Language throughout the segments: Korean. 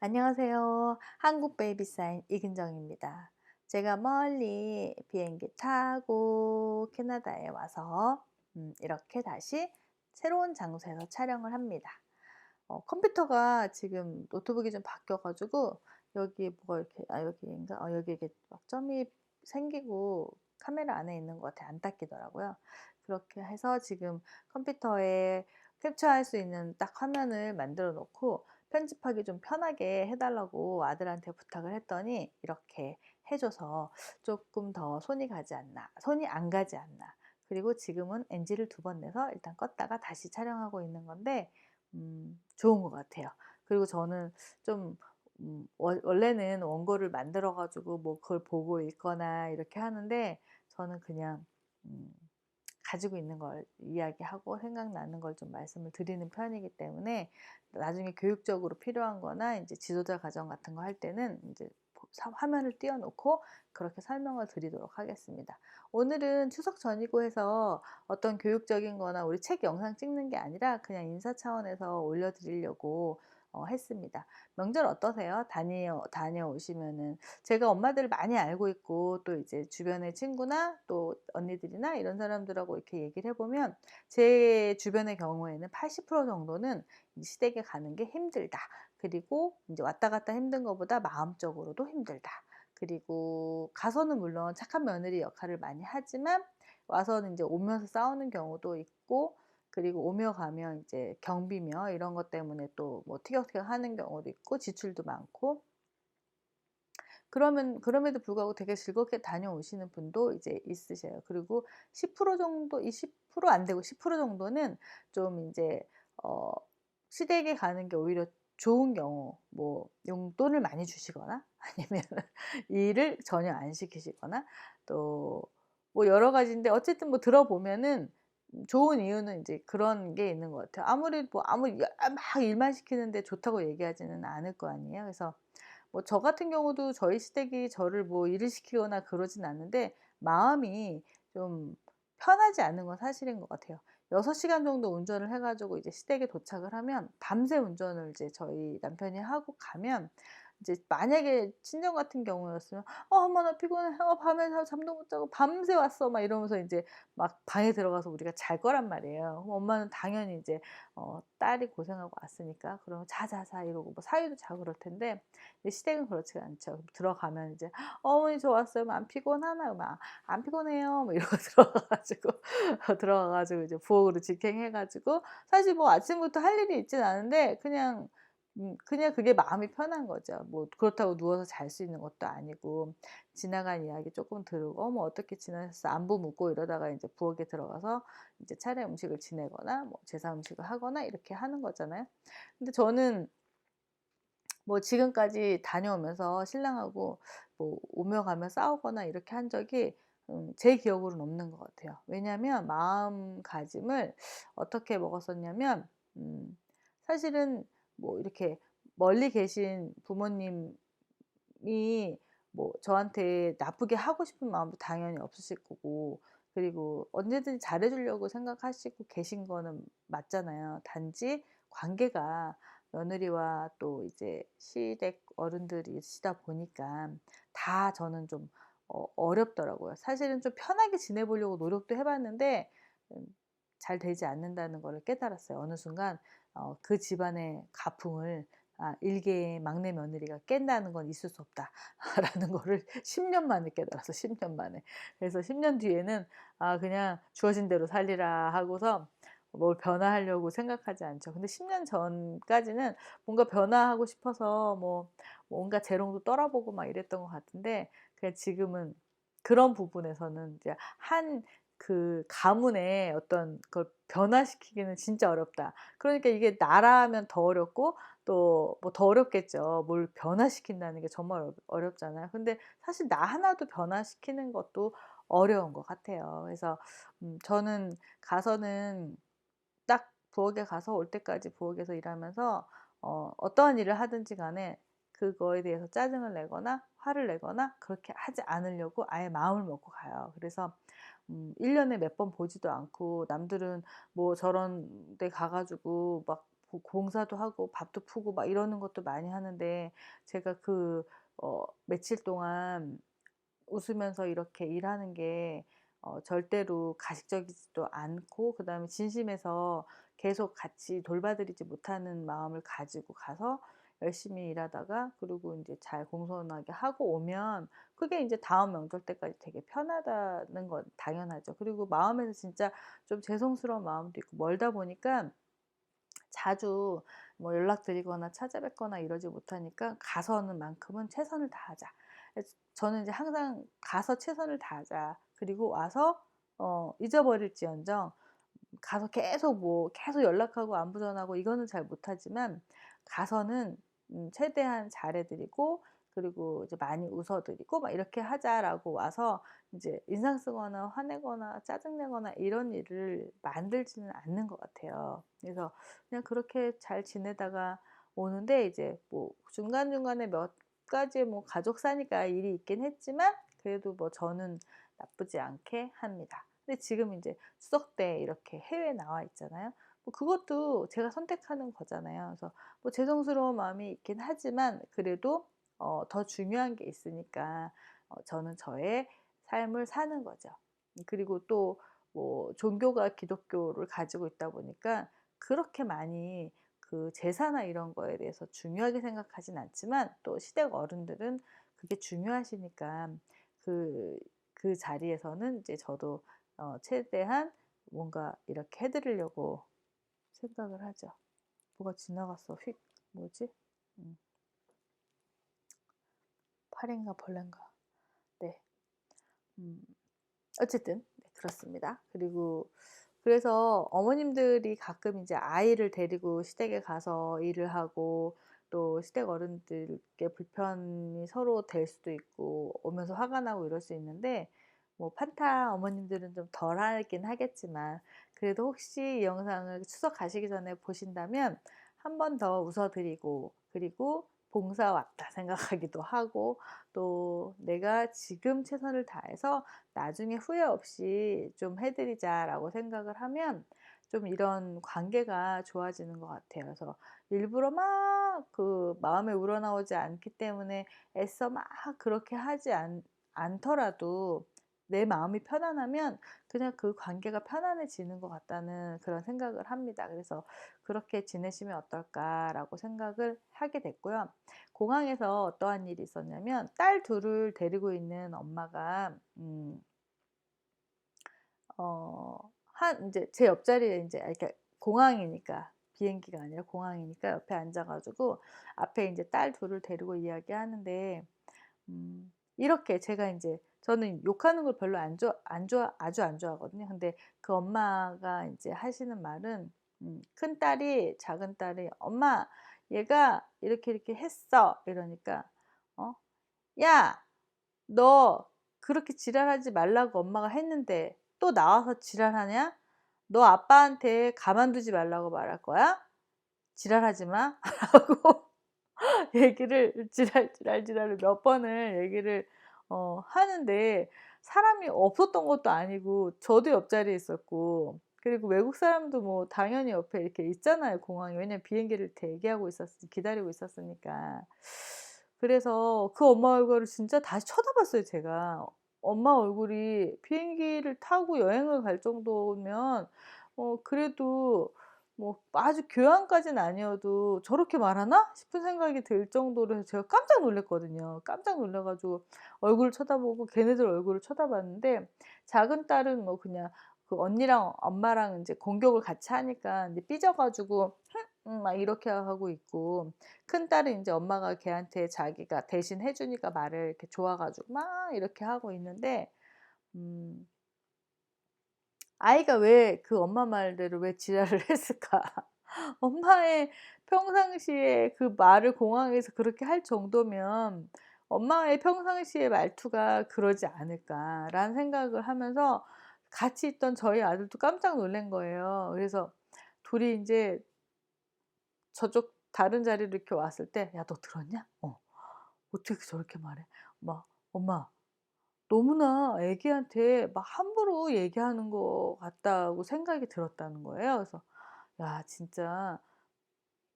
안녕하세요. 한국 베이비사인 이근정입니다. 제가 멀리 비행기 타고 캐나다에 와서 이렇게 다시 새로운 장소에서 촬영을 합니다. 컴퓨터가 지금 노트북이 좀 바뀌어 가지고 여기 뭐가 이렇게 여기인가? 여기 이렇게 막 점이 생기고 카메라 안에 있는 것 같아 안 닦이더라고요. 그렇게 해서 지금 컴퓨터에 캡처할 수 있는 딱 화면을 만들어 놓고 편집하기 좀 편하게 해 달라고 아들한테 부탁을 했더니 이렇게 해 줘서 조금 더 손이 안 가지 않나. 그리고 지금은 NG를 2번 내서 일단 껐다가 다시 촬영하고 있는 건데 좋은 것 같아요. 그리고 저는 좀 원래는 원고를 만들어 가지고 뭐 그걸 보고 읽거나 이렇게 하는데 저는 그냥 음 가지고 있는 걸 이야기하고 생각나는 걸 좀 말씀을 드리는 편이기 때문에 나중에 교육적으로 필요한 거나 인제 지도자 과정 같은 거 할 때는 인제 화면을 띄워 놓고 그렇게 설명을 드리도록 하겠습니다. 오늘은 추석 전이고 해서 어떤 교육적인 거나 우리 책 영상 찍는 게 아니라 그냥 인사 차원에서 올려 드리려고 했습니다. 명절 어떠세요? 다녀오시면은 제가 엄마들을 많이 알고 있고 또 이제 주변의 친구나 또 언니들이나 이런 사람들하고 이렇게 얘기를 해 보면 제 주변의 경우에는 80% 정도는 이 "시댁에 가는 게 힘들다." 그리고 인제 "왔다 갔다 힘든 것보다 마음적으로도 힘들다." 그리고 가서는 물론 착한 며느리 역할을 많이 하지만 와서는 인제 오면서 싸우는 경우도 있고 그리고 오며 가며 이제 경비며 이런 것 때문에 또 뭐 티격태격하는 경우도 있고 지출도 많고 그럼에도 불구하고 되게 즐겁게 다녀오시는 분도 이제 있으세요. 그리고 10% 정도 20% 안 되고 10% 정도는 좀 인제 어 시댁에 가는 게 오히려 좋은 경우 뭐 용돈을 많이 주시거나 아니면은 일을 전혀 안 시키시거나 또 뭐 여러 가지인데 어쨌든 뭐 들어보면은 좋은 이유는 인제 그런 게 있는 것 같아요. 아무리 뭐 막 일만 시키는데 좋다고 얘기하지는 않을 거 아니에요. 그래서 뭐 저 같은 경우도 저희 시댁이 저를 뭐 일을 시키거나 그러진 않는데 마음이 좀 편하지 않은 건 사실인 것 같아요. 6 시간 정도 운전을 해 가지고 이제 시댁에 도착을 하면 밤새 운전을 이제 저희 남편이 하고 가면 이제 만약에 친정 같은 경우였으면 엄마 나 피곤해. 밤에 잠도 못 자고 밤새 왔어." 막 이러면서 인제 막 방에 들어가서 우리가 잘 거란 말이에요. 그럼 엄마는 당연히 이제 딸이 고생하고 왔으니까 그러면 "자, 자, 자." 이러고 뭐 사위도 자고 그럴 텐데 근데 시댁은 그렇지가 않죠. 들어가면 이제 "어머니 저 왔어요. 뭐 안 피곤하나요?" 그러면 "안 피곤해요." 뭐 이러고 들어가 가지고 들어가 가지고 이제 부엌으로 직행해 가지고 사실 뭐 아침부터 할 일이 있진 않은데 그냥 그게 마음이 편한 거죠. 뭐 그렇다고 누워서 잘 수 있는 것도 아니고 지나간 이야기 쪼끔 들으고 "어머 어떻게 지내셨어?" 안부 묻고 이러다가 인제 부엌에 들어가서 이제 차례 음식을 지내거나 뭐 제사 음식을 하거나 이렇게 하는 거잖아요. 근데 저는 뭐 지금까지 다녀오면서 신랑하고 뭐 오며 가며 싸우거나 이렇게 한 적이 제 기억으로는 없는 것 같아요. 왜냐하면 마음가짐을 어떻게 먹었었냐면 사실은 뭐 이렇게 멀리 계신 부모님이 뭐 저한테 나쁘게 하고 싶은 마음도 당연히 없으실 거고 그리고 언제든지 잘해 주려고 생각하시고 계신 거는 맞잖아요. 단지 관계가 며느리와 또 이제 시댁 어른들이시다 보니까 다 저는 좀 어렵더라고요. 사실은 좀 편하게 지내 보려고 노력도 해 봤는데 음 잘 되지 않는다는 거를 깨달았어요. 어느 순간 그 집안의 가풍을 일개의 막내 며느리가 깬다는 건 있을 수 없다라는 거를 10년 만에 깨달았어 10년 만에. 그래서 10년 뒤에는 '그냥 주어진 대로 살리라.' 하고서 뭘 변화하려고 생각하지 않죠. 근데 10년 전까지는 뭔가 변화하고 싶어서 뭐 뭔가 재롱도 떨어보고 막 이랬던 것 같은데 지금은 그런 부분에서는 이제 그 가문의 어떤 걸 변화시키기는 진짜 어렵다. 그러니까 이게 나라면 더 어렵고 또 뭐 더 어렵겠죠. 뭘 변화시킨다는 게 정말 어렵잖아요. 근데 사실 나 하나도 변화시키는 것도 어려운 것 같아요. 그래서 저는 가서는 딱 부엌에 가서 올 때까지 부엌에서 일하면서 어떠한 일을 하든지 간에 그거에 대해서 짜증을 내거나 화를 내거나 그렇게 하지 않으려고 아예 마음을 먹고 가요. 그래서 1 년에 몇 번 보지도 않고 남들은 뭐 저런 데 가 가지고 막 봉사도 하고 밥도 푸고 막 이러는 것도 많이 하는데, 제가 며칠 동안 웃으면서 이렇게 일하는 게 절대로 가식적이지도 않고, 그다음에 진심에서 계속 같이 돌봐드리지 못하는 마음을 가지고 가서 열심히 일하다가, 그리고 인제 잘 공손하게 하고 오면 그게 인제 다음 명절 때까지 되게 편하다는 건 당연하죠. 그리고 마음에서 진짜 좀 죄송스러운 마음도 있고, 멀다 보니까 자주 뭐 연락드리거나 찾아뵙거나 이러지 못하니까 '가서는 만큼은 최선을 다하자.' 그래서 저는 이제 항상 '가서 최선을 다하자.' 그리고 와서 잊어버릴지언정, 가서 계속 연락하고 안부 전하고 이거는 잘 못하지만, 가서는 최대한 잘해 드리고, 그리고 이제 많이 웃어 드리고 막 이렇게 하자라고 와서 인제 인상 쓰거나 화내거나 짜증 내거나 이런 일을 만들지는 않는 것 같아요. 그래서 그냥 그렇게 잘 지내다가 오는데, 이제 뭐 중간중간에 몇 가지 뭐 가족사니까 일이 있긴 했지만 그래도 뭐 저는 나쁘지 않게 합니다. 근데 지금 인제 추석 때 이렇게 해외에 나와 있잖아요. 뭐 그것도 제가 선택하는 거잖아요. 그래서 뭐 죄송스러운 마음이 있긴 하지만 그래도 더 중요한 게 있으니까 저는 저의 삶을 사는 거죠. 그리고 또 뭐 종교가 기독교를 가지고 있다 보니까 그렇게 많이 그 제사나 이런 거에 대해서 중요하게 생각하진 않지만, 또 시댁 어른들은 그게 중요하시니까 그 자리에서는 이제 저도 최대한 뭔가 이렇게 해 드리려고 생각을 하죠. 뭐가 지나갔어. 휙. 뭐지? 음 파리인가 벌레인가. 네. 음 어쨌든 네, 그렇습니다. 그리고 그래서 어머님들이 가끔 이제 아이를 데리고 시댁에 가서 일을 하고, 또 시댁 어른들께 불편이 서로 될 수도 있고 오면서 화가 나고 이럴 수 있는데, 뭐 판타 어머님들은 좀 덜 하긴 하겠지만, 그래도 혹시 이 영상을 추석 가시기 전에 보신다면 한 번 더 웃어 드리고, 그리고 '봉사 왔다.' 생각하기도 하고, 또 '내가 지금 최선을 다해서 나중에 후회 없이 좀 해 드리자.'라고 생각을 하면 좀 이런 관계가 좋아지는 것 같아요. 그래서 일부러 막 마음에 우러나오지 않기 때문에 애써 막 그렇게 하지 않더라도 내 마음이 편안하면 그냥 그 관계가 편안해지는 것 같다는 그런 생각을 합니다. 그래서 '그렇게 지내시면 어떨까.'라고 생각을 하게 됐고요. 공항에서 어떠한 일이 있었냐면, 딸 둘을 데리고 있는 엄마가 한 인제 제 옆자리에 인제, 이렇게 공항이니까, 비행기가 아니라 공항이니까 옆에 앉아 가지고 앞에 인제 딸 둘을 데리고 이야기하는데, 이렇게 제가 인제, 저는 욕하는 걸 별로 아주 안 좋아하거든요. 근데 그 엄마가 인제 하시는 말은, 큰딸이 작은딸이 "엄마, 얘가 이렇게 이렇게 했어." 이러니까 어 "야, 너 그렇게 지랄하지 말라고 엄마가 했는데 또 나와서 지랄하냐? 너 아빠한테 가만두지 말라고 말할 거야? 지랄하지 마." 라고 얘기를 지랄을 몇 번을 얘기를 하는데, 사람이 없었던 것도 아니고 저도 옆자리에 있었고, 그리고 외국 사람도 뭐 당연히 옆에 이렇게 있잖아요, 공항에. 왜냐면 비행기를 기다리고 있었으니까. 그래서 그 엄마 얼굴을 진짜 다시 쳐다봤어요, 제가. 엄마 얼굴이 비행기를 타고 여행을 갈 정도면 그래도 뭐 아주 교양까지는 아니어도 '저렇게 말하나?' 싶은 생각이 들 정도로 해서 제가 깜짝 놀랐거든요. 깜짝 놀라 가지고 얼굴을 쳐다보고 걔네들 얼굴을 쳐다봤는데, 작은 딸은 뭐 그냥 그 언니랑 엄마랑 인제 공격을 같이 하니까 인제 삐져 가지고 막 이렇게 하고 있고, 큰 딸은 인제 엄마가 걔한테 자기가 대신 해 주니까 말을 이렇게 좋아 가지고 막 이렇게 하고 있는데, 음 아이가 왜 그 엄마 말대로 왜 지랄을 했을까? 엄마의 평상시에 그 말을 공항에서 그렇게 할 정도면 '엄마의 평상시의 말투가 그러지 않을까.'라는 생각을 하면서, 같이 있던 저희 아들도 깜짝 놀란 거예요. 그래서 둘이 인제 저쪽 다른 자리로 이렇게 왔을 때 "야, 너 들었냐? 어떻게 저렇게 말해?" 막 "엄마, 너무나 애기한테 막 함부로 얘기하는 것 같다."고 생각이 들었다는 거예요. 그래서 야, 진짜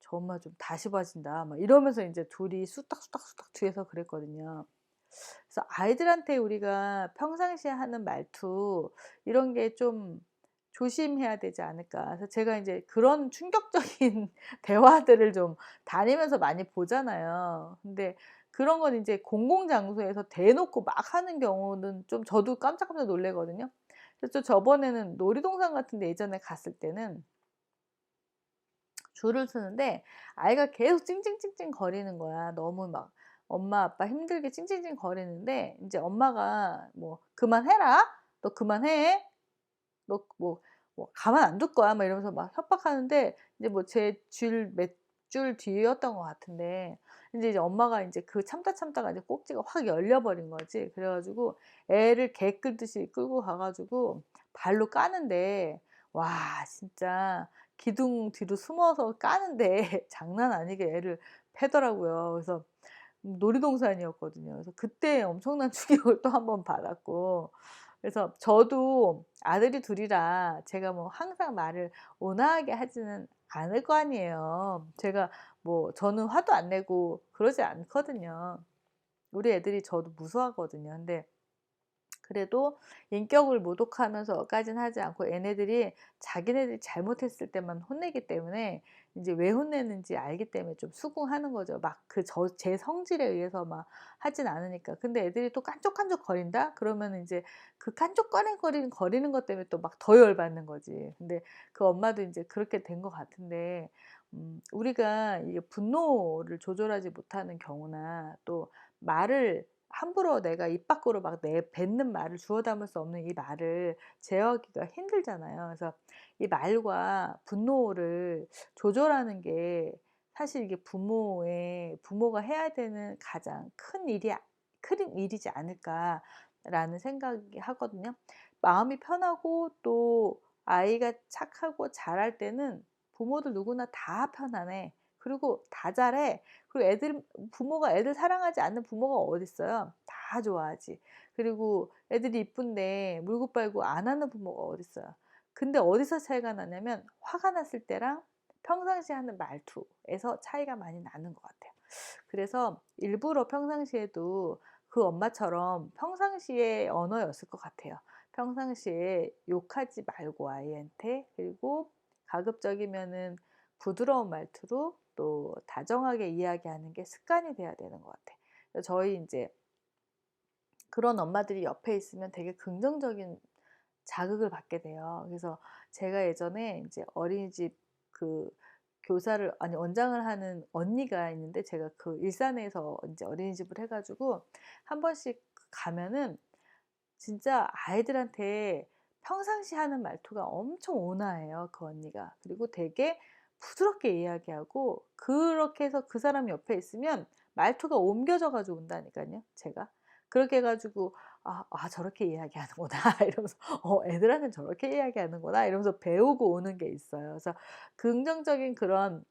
"저 엄마 좀 다시 봐진다." 막 이러면서 인제 둘이 수닥수닥수닥 뒤에서 그랬거든요. 그래서 아이들한테 우리가 평상시에 하는 말투 이런 게 좀 조심해야 되지 않을까. 그래서 제가 인제 그런 충격적인 대화들을 좀 다니면서 많이 보잖아요. 근데 그런 건 인제 공공장소에서 대놓고 막 하는 경우는 좀 저도 깜짝깜짝 놀라거든요. 그래서 또 저번에는 놀이동산 같은 데 예전에 갔을 때는 줄을 서는데 아이가 계속 찡찡찡찡 거리는 거야. 너무 막 엄마 아빠 힘들게 찡찡찡 거리는데 인제 엄마가 뭐 "그만해라. 너 그만해. 너 뭐 가만 안 둘 거야." 막 이러면서 막 협박하는데 이제 뭐 제 줄 몇 줄 뒤였던 것 같은데 인제 이제 엄마가 인제 그 참다 참다가 이제 꼭지가 확 열려 버린 거지. 그래 가지고 애를 개 끌듯이 끌고 가 가지고 발로 까는데 와 진짜 기둥 뒤로 숨어서 까는데 장난 아니게 애를 패더라고요. 그래서 놀이동산이었거든요. 그래서 그때 엄청난 충격을 또 한 번 받았고 그래서 저도 아들이 둘 이라 제가 뭐 항상 말을 온화하게 하지는 않을 거 아니에요. 제가 뭐 저는 화도 안 내고 그러지 않거든요. 우리 애들이 저도 무서워하거든요. 근데 그래도 인격을 모독하면서까지는 하지 않고 얘네들이 자기네들이 잘못했을 때만 혼내기 때문에 인제 왜 혼내는지 알기 때문에 좀 수긍하는 거죠. 막 그 제 성질에 의해서 막 하진 않으니까. 근데 애들이 또 깐족깐족거린다? 그러면은 인제 그 거리는 것 때문에 또 막 더 열받는 거지. 근데 그 엄마도 인제 그렇게 된 것 같은데 우리가 이게 분노를 조절하지 못하는 경우나 또 말을 함부로 내가 입 밖으로 막 뱉는 말을 주워 담을 수 없는 이 말을 제어하기가 힘들잖아요. 그래서 이 말과 분노를 조절하는 게 사실 이게 부모가 해야 되는 가장 큰 일이지 않을까라는 생각이 하거든요. 마음이 편하고 또 아이가 착하고 잘할 때는 부모들 누구나 다 편안해. 그리고 다 잘해. 그리고 부모가 애들 사랑하지 않는 부모가 어딨어요. 다 좋아하지. 그리고 애들이 이쁜데 물고 빨고 안 하는 부모가 어딨어요. 근데 어디서 차이가 나냐면 화가 났을 때랑 평상시에 하는 말투에서 차이가 많이 나는 것 같아요. 그래서 일부러 평상시에도 그 엄마처럼 평상시의 언어였을 것 같아요. 평상시에 욕하지 말고 아이한테 그리고 가급적이면은 부드러운 말투로 또 다정하게 이야기하는 게 습관이 돼야 되는 것 같아요. 그래서 저희 인제 그런 엄마들이 옆에 있으면 되게 긍정적인 자극을 받게 돼요. 그래서 제가 예전에 인제 어린이집 그 교사를 아니 원장을 하는 언니가 있는데 제가 그 일산에서 인제 어린이집을 해 가지고 한 번씩 가면은 진짜 아이들한테 평상시 하는 말투가 엄청 온화해요, 그 언니가. 그리고 되게 부드럽게 이야기하고 그렇게 해서 그 사람 옆에 있으면 말투가 옮겨져 가지고 온다니깐요, 제가. 그렇게 해 가지고 '아 저렇게 이야기하는구나.' 이러면서 '애들한테는 저렇게 이야기하는구나.' 이러면서 배우고 오는 게 있어요. 그래서 긍정적인 그런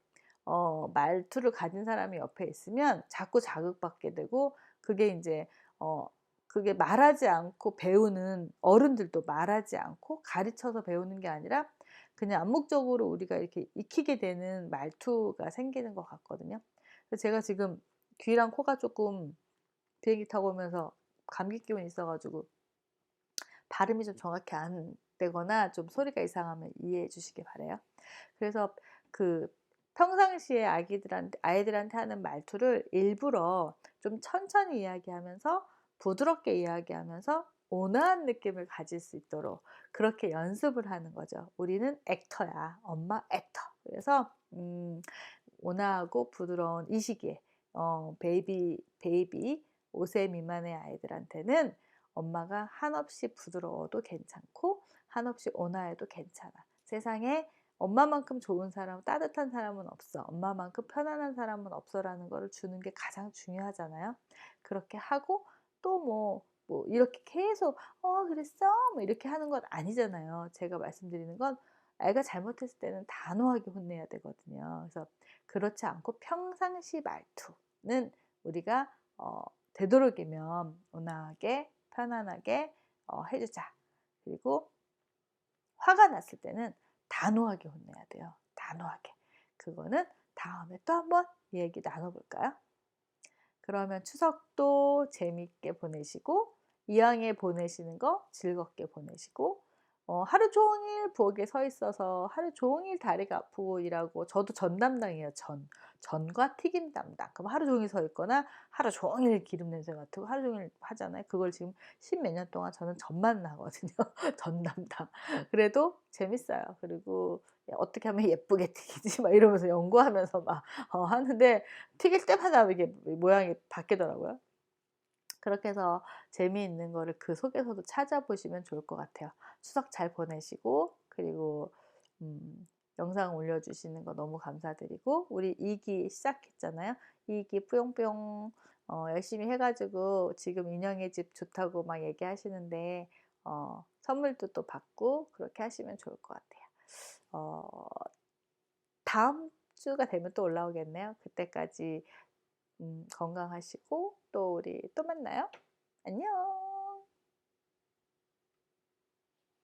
말투를 가진 사람이 옆에 있으면 자꾸 자극받게 되고 그게 인제 어 그게 말하지 않고 배우는 어른들도 말하지 않고 가르쳐서 배우는 게 아니라 그냥 암묵적으로 우리가 이렇게 익히게 되는 말투가 생기는 것 같거든요. 그래서 제가 지금 귀랑 코가 쪼끔 비행기 타고 오면서 감기 기운이 있어 가지고 발음이 좀 정확히 안 되거나 좀 소리가 이상하면 이해해 주시기 바라요. 그래서 그 평상시에 아이들한테 하는 말투를 일부러 좀 천천히 이야기하면서 부드럽게 이야기하면서 온화한 느낌을 가질 수 있도록 그렇게 연습을 하는 거죠. 우리는 액터야. 엄마 액터. 그래서 온화하고 부드러운 이 시기에 베이비 5세 미만의 아이들한테는 엄마가 한없이 부드러워도 괜찮고 한없이 온화해도 괜찮아. 세상에 엄마만큼 좋은 사람, 따뜻한 사람은 없어. 엄마만큼 편안한 사람은 없어라는 거를 주는 게 가장 중요하잖아요. 그렇게 하고 또 뭐 이렇게 계속 그랬어?" 뭐 이렇게 하는 건 아니잖아요. 제가 말씀드리는 건 애가 잘못했을 때는 단호하게 혼내야 되거든요. 그래서 그렇지 않고 평상시 말투는 우리가 되도록이면 온화하게 편안하게 해 주자. 그리고 화가 났을 때는 단호하게 혼내야 돼요. 단호하게. 그거는 다음에 또 한번 얘기 나눠 볼까요? 그러면 추석도 재밌게 보내시고 이왕에 보내시는 거 즐겁게 보내시고 하루 종일 부엌에 서 있어서 하루 종일 다리가 아프고 일하고 저도 전 담당이에요 전. 전과 튀김 담당. 그럼 하루 종일 서 있거나 하루 종일 기름 냄새 맡고 하루 종일 하잖아요. 그걸 지금 십 몇 년 동안 저는 전만 하거든요. 전 담당. 그래도 재밌어요. 그리고 '어떻게 하면 예쁘게 튀기지?' 막 이러면서 연구하면서 막 하는데 튀길 때마다 이게 모양이 바뀌더라고요. 그렇게 해서 재미있는 거를 그 속에서도 찾아보시면 좋을 것 같아요. 추석 잘 보내시고 그리고 영상 올려주시는 거 너무 감사드리고 우리 2기 시작했잖아요. 2기 뿌용뿌용 열심히 해 가지고 지금 인형의 집 좋다고 막 얘기하시는데 선물도 또 받고 그렇게 하시면 좋을 것 같아요. 어 다음 주가 되면 또 올라오겠네요. 그때까지 건강하시고 또 우리 또 만나요. 안녕.